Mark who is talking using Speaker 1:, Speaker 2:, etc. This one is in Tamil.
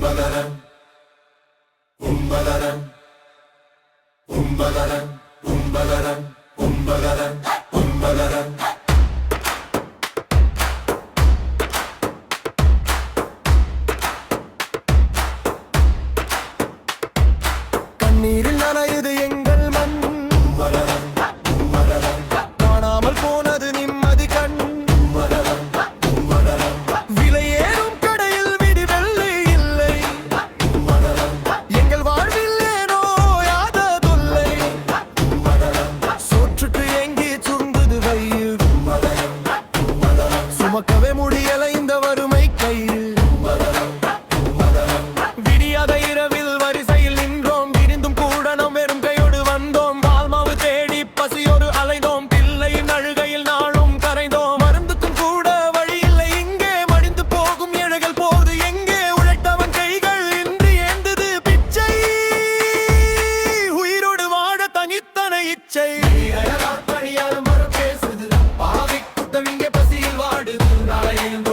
Speaker 1: உம்பலரன் உம்பலரன் உம்பலரன் உம்பலரன் உம்பலரன் உம்பலரன்
Speaker 2: கண்ணீரில் நனையுது எங்கள் மண்.
Speaker 1: உம்பலரன் உம்பலரன்
Speaker 2: காணாமல் போனது நிம்மதி கண்.
Speaker 1: உம்பலரன் உம்பலரன்
Speaker 2: விலையேறும் கடையில் விடிவெள்ளி இல்லை.
Speaker 1: உம்பலரன்
Speaker 2: எங்கள் வாழ்வில் ஏனோ யாத தொல்லை.
Speaker 1: உம்பலரன்
Speaker 2: சோற்றுக்கு எங்கே சுருங்குது வயிறு.
Speaker 1: உம்பலரன் உம்பலரன்
Speaker 2: சுமக்கவே முடியல இந்த வறுமை கையில்.
Speaker 1: உம்பலரன் உம்பலரன்
Speaker 2: விடியாத இரவில் வரிசையில் நின்றோம். விரிந்தும் கூட நாம் வெறும் கையோடு வந்தோம். பால்மாவு தேடி பசியோடு அலைந்தோம். பிள்ளையின் அழுகையில் நாளும் கரைந்தோம். மருந்துக்கும் கூட வழி இல்லை இங்கே. மடிந்து போகும் ஏழைகள் போது எங்கே. உழைத்தவன் கைகள் இன்றி ஏந்தது பிச்சை. உயிரோடு வாழ தனித்தன இச்சை.
Speaker 1: பணியாலும் மறு பேசுது பாவி குத்தம் இங்கே பசியில் வாடுது நாளையும்